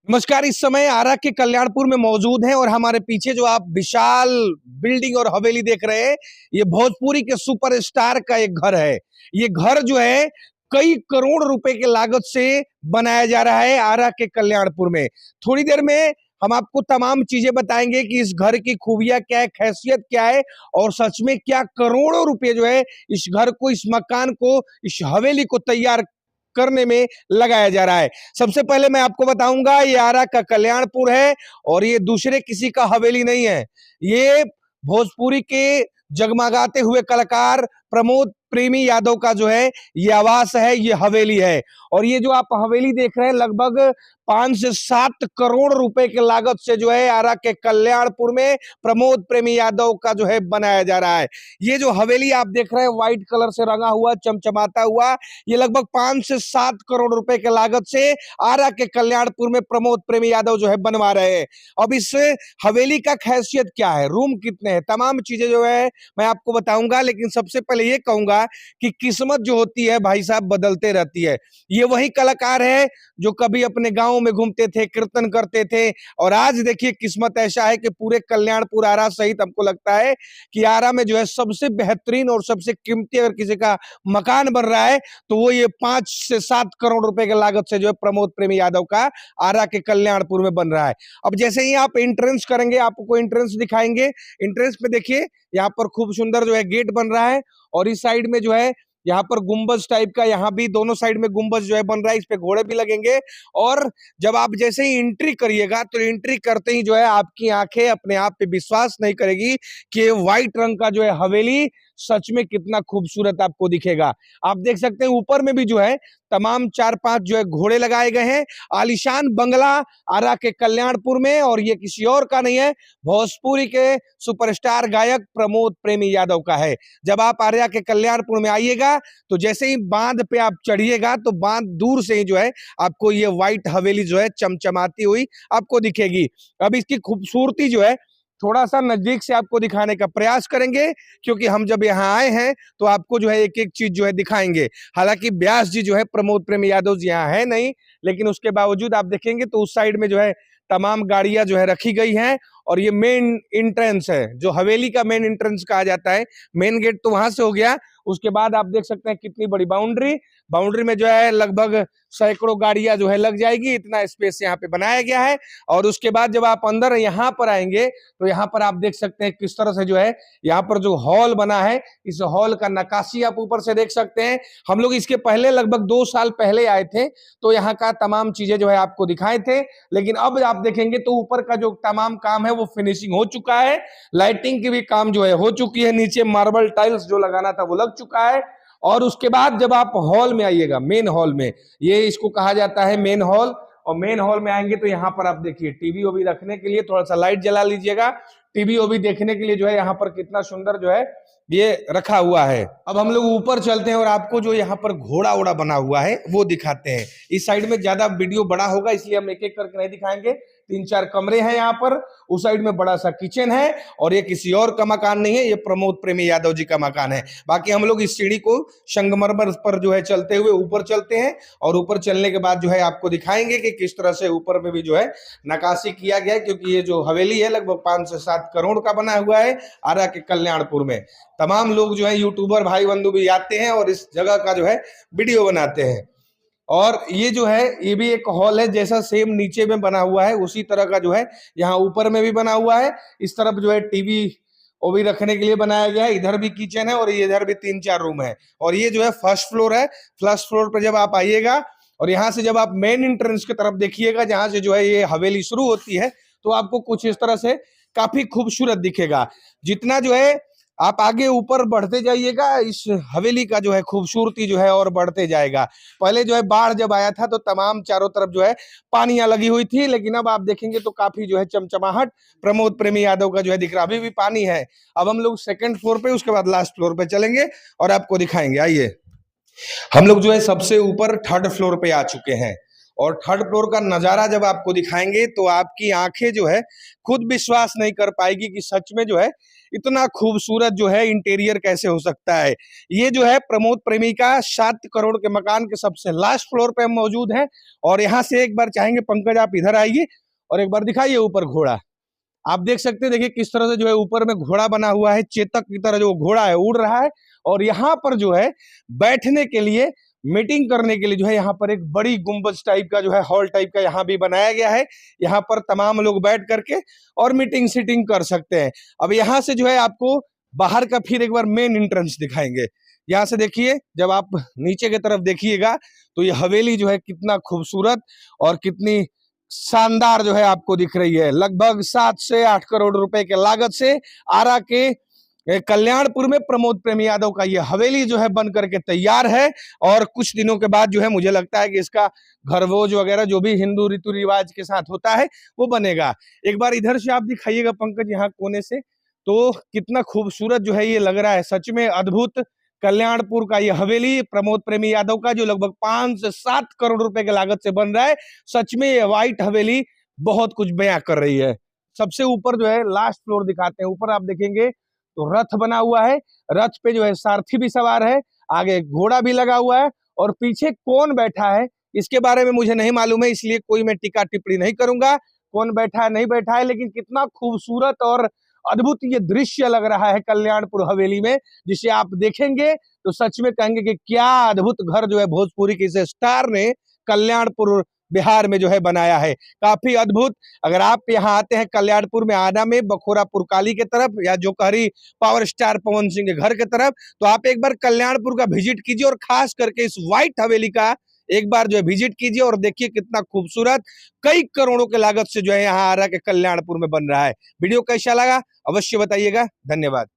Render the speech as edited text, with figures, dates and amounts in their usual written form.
नमस्कार। इस समय आरा के कल्याणपुर में मौजूद हैं और हमारे पीछे जो आप विशाल बिल्डिंग और हवेली देख रहे हैं, ये भोजपुरी के सुपरस्टार का एक घर है। ये घर जो है कई करोड़ रुपए के लागत से बनाया जा रहा है आरा के कल्याणपुर में। थोड़ी देर में हम आपको तमाम चीजें बताएंगे कि इस घर की खूबियां क्या है, खासियत क्या है और सच में क्या करोड़ों रुपए जो है इस घर को, इस मकान को, इस हवेली को तैयार करने में लगाया जा रहा है। सबसे पहले मैं आपको बताऊंगा ये आरा का कल्याणपुर है और ये दूसरे किसी का हवेली नहीं है। ये भोजपुरी के जगमगाते हुए कलाकार प्रमोद प्रेमी यादव का जो है ये आवास है, ये हवेली है। और ये जो आप हवेली देख रहे हैं लगभग 5 से 7 करोड़ रुपए के लागत से जो है आरा के कल्याणपुर में प्रमोद प्रेमी यादव का जो है बनाया जा रहा है। ये जो हवेली आप देख रहे हैं व्हाइट कलर से रंगा हुआ, चमचमाता हुआ, ये लगभग 5 से 7 करोड़ रुपए के लागत से आरा के कल्याणपुर में प्रमोद प्रेमी यादव जो है बनवा रहे हैं। अब इस हवेली का खासियत क्या है, रूम कितने हैं, तमाम चीजें जो है मैं आपको बताऊंगा। लेकिन सबसे पहले ये कहूंगा कि किस्मत जो होती है भाई साहब बदलते रहती है। ये वही कलाकार है जो कभी अपने गांव में घूमते थे, कीर्तन करते थे, और आज देखिए किस्मत ऐसा है कि पूरे कल्याणपुर आरा सहित हमको लगता है कि आरा में जो है सबसे बेहतरीन और सबसे कीमती अगर किसी का मकान बन रहा है तो वो ये 5 से 7 करोड़ रुपए की लागत से जो है प्रमोद प्रेमी यादव का आरा के कल्याणपुर में बन रहा है। अब जैसे ही आप एंट्रेंस करेंगे आपको एंट्रेंस दिखाएंगे। एंट्रेंस में देखिए यहाँ पर खूब सुंदर जो है गेट बन रहा है और इस साइड में जो है यहाँ पर गुंबज टाइप का, यहाँ भी दोनों साइड में गुंबज जो है बन रहा है, इस पे घोड़े भी लगेंगे। और जब आप जैसे ही एंट्री करिएगा तो एंट्री करते ही जो है आपकी आंखें अपने आप पे विश्वास नहीं करेगी कि व्हाइट रंग का जो है हवेली सच में कितना खूबसूरत आपको दिखेगा। आप देख सकते हैं ऊपर में भी जो है तमाम 4-5 जो है घोड़े लगाए गए हैं। आलीशान बंगला आरा के कल्याणपुर में, और ये किसी और का नहीं है, भोजपुरी के सुपरस्टार गायक प्रमोद प्रेमी यादव का है। जब आप आरा के कल्याणपुर में आइएगा तो जैसे ही बांध पे आप चढ़िएगा तो बांध दूर से ही जो है आपको ये व्हाइट हवेली जो है चमचमाती हुई आपको दिखेगी। अब इसकी खूबसूरती जो है थोड़ा सा नजदीक से आपको दिखाने का प्रयास करेंगे, क्योंकि हम जब यहाँ आए हैं तो आपको जो है एक एक चीज जो है दिखाएंगे। हालांकि व्यास जी जो है प्रमोद प्रेमी यादव जी यहाँ है नहीं, लेकिन उसके बावजूद आप देखेंगे तो उस साइड में जो है तमाम गाड़ियां जो है रखी गई हैं। और ये मेन इंट्रेंस है, जो हवेली का मेन इंट्रेंस कहा जाता है। मेन गेट तो वहां से हो गया, उसके बाद आप देख सकते हैं कितनी बड़ी बाउंड्री में जो है लगभग सैकड़ों गाड़ियां जो है लग जाएगी, इतना स्पेस यहाँ पे बनाया गया है। और उसके बाद जब आप अंदर यहाँ पर आएंगे तो यहाँ पर आप देख सकते हैं किस तरह से जो है यहाँ पर जो हॉल बना है, इस हॉल का नक्काशी आप ऊपर से देख सकते हैं। हम लोग इसके पहले लगभग 2 साल पहले आए थे तो यहाँ का तमाम चीजें जो है आपको दिखाए थे, लेकिन अब आप देखेंगे तो ऊपर का जो तमाम काम है वो फिनिशिंग हो चुका है। लाइटिंग की भी काम जो है हो चुकी है, नीचे मार्बल टाइल्स जो लगाना था वो लग चुका है। और उसके बाद जब आप हॉल में आइएगा, मेन हॉल में, ये इसको कहा जाता है मेन हॉल, और मेन हॉल में आएंगे तो यहाँ पर आप देखिए टीवी ओवी रखने के लिए थोड़ा सा लाइट जला लीजिएगा। टीवी ओवी देखने के लिए जो है यहाँ पर कितना सुंदर जो है ये रखा हुआ है। अब हम लोग ऊपर चलते हैं और आपको जो यहाँ पर घोड़ा ओड़ा बना हुआ है वो दिखाते हैं। इस साइड में ज्यादा वीडियो बड़ा होगा इसलिए हम एक एक करके नहीं दिखाएंगे। 3-4 कमरे हैं यहाँ पर, उस साइड में बड़ा सा किचन है, और ये किसी और का मकान नहीं है, ये प्रमोद प्रेमी यादव जी का मकान है। बाकी हम लोग इस सीढ़ी को संगमरमर पर जो है चलते हुए ऊपर चलते हैं, और ऊपर चलने के बाद जो है आपको दिखाएंगे कि किस तरह से ऊपर में भी जो है नक्काशी किया गया है, क्योंकि ये जो हवेली है लगभग 5 से 7 करोड़ का बना हुआ है आरा के कल्याणपुर में। तमाम लोग जो है यूट्यूबर भाई बंधु भी आते हैं और इस जगह का जो है वीडियो बनाते हैं। और ये जो है ये भी एक हॉल है, जैसा सेम नीचे में बना हुआ है उसी तरह का जो है यहाँ ऊपर में भी बना हुआ है। इस तरफ जो है टीवी वो भी रखने के लिए बनाया गया है। इधर भी किचन है और इधर भी 3-4 रूम है। और ये जो है फर्स्ट फ्लोर है। फर्स्ट फ्लोर पर जब आप आइएगा और यहाँ से जब आप मेन एंट्रेंस की तरफ देखिएगा जहां से जो है ये हवेली शुरू होती है, तो आपको कुछ इस तरह से काफी खूबसूरत दिखेगा। जितना जो है आप आगे ऊपर बढ़ते जाइएगा इस हवेली का जो है खूबसूरती जो है और बढ़ते जाएगा। पहले जो है बाढ़ जब आया था तो तमाम चारों तरफ जो है पानियां लगी हुई थी, लेकिन अब आप देखेंगे तो काफी जो है चमचमाहट प्रमोद प्रेमी यादव का जो है दिख रहा। अभी भी पानी है। अब हम लोग 2nd फ्लोर पे, उसके बाद लास्ट फ्लोर पे चलेंगे और आपको दिखाएंगे। आइए, हम लोग जो है सबसे ऊपर 3rd फ्लोर पे आ चुके हैं। और थर्ड फ्लोर का नजारा जब आपको दिखाएंगे तो आपकी आंखें जो है खुद विश्वास नहीं कर पाएगी कि सच में जो है इतना खूबसूरत जो है इंटीरियर कैसे हो सकता है। ये जो है प्रमोद प्रेमी का 7 करोड़ के मकान के सबसे लास्ट फ्लोर पे हम मौजूद हैं। और यहाँ से एक बार चाहेंगे पंकज आप इधर आइए और एक बार दिखाइए ऊपर घोड़ा। आप देख सकते हैं, देखिए किस तरह से जो है ऊपर में घोड़ा बना हुआ है, चेतक की तरह जो घोड़ा है उड़ रहा है। और यहाँ पर जो है बैठने के लिए, मीटिंग करने के लिए जो है यहाँ पर एक बड़ी गुंबज टाइप का जो है हॉल टाइप का यहाँ भी बनाया गया है। यहाँ पर तमाम लोग बैठ करके और मीटिंग सीटिंग कर सकते हैं। अब यहाँ से जो है आपको बाहर का फिर एक बार मेन एंट्रेंस दिखाएंगे। यहाँ से देखिए, जब आप नीचे की तरफ देखिएगा तो ये हवेली जो है कितना खूबसूरत और कितनी शानदार जो है आपको दिख रही है। लगभग 7 से 8 करोड़ रुपए के लागत से आरा के कल्याणपुर में प्रमोद प्रेमी यादव का ये हवेली जो है बन करके तैयार है। और कुछ दिनों के बाद जो है मुझे लगता है कि इसका घरभोज वगैरह जो भी हिंदू रीति रिवाज के साथ होता है वो बनेगा। एक बार इधर से आप दिखाइएगा पंकज, यहाँ कोने से, तो कितना खूबसूरत जो है ये लग रहा है। सच में अद्भुत कल्याणपुर का ये हवेली प्रमोद प्रेमी यादव का जो लगभग 5 से 7 करोड़ रुपए की लागत से बन रहा है। सच में ये व्हाइट हवेली बहुत कुछ बयां कर रही है। सबसे ऊपर जो है लास्ट फ्लोर दिखाते हैं। ऊपर आप देखेंगे तो रथ बना हुआ है, रथ पे जो है सारथी भी सवार है, आगे घोड़ा भी लगा हुआ है और पीछे कौन बैठा है इसके बारे में मुझे नहीं मालूम है, इसलिए कोई मैं टीका टिप्पणी नहीं करूंगा कौन बैठा है नहीं बैठा है। लेकिन कितना खूबसूरत और अद्भुत ये दृश्य लग रहा है कल्याणपुर हवेली में, जिसे आप देखेंगे तो सच में कहेंगे कि क्या अद्भुत घर जो है भोजपुरी के इस स्टार ने कल्याणपुर बिहार में जो है बनाया है। काफी अद्भुत। अगर आप यहाँ आते हैं कल्याणपुर में, आना में बखोरापुर काली के तरफ या जो कहरी पावर स्टार पवन सिंह के घर के तरफ, तो आप एक बार कल्याणपुर का विजिट कीजिए और खास करके इस व्हाइट हवेली का एक बार जो है विजिट कीजिए और देखिए कितना खूबसूरत कई करोड़ों के लागत से जो है यहाँ आ रहा है कल्याणपुर में बन रहा है। वीडियो कैसा लगा अवश्य बताइएगा। धन्यवाद।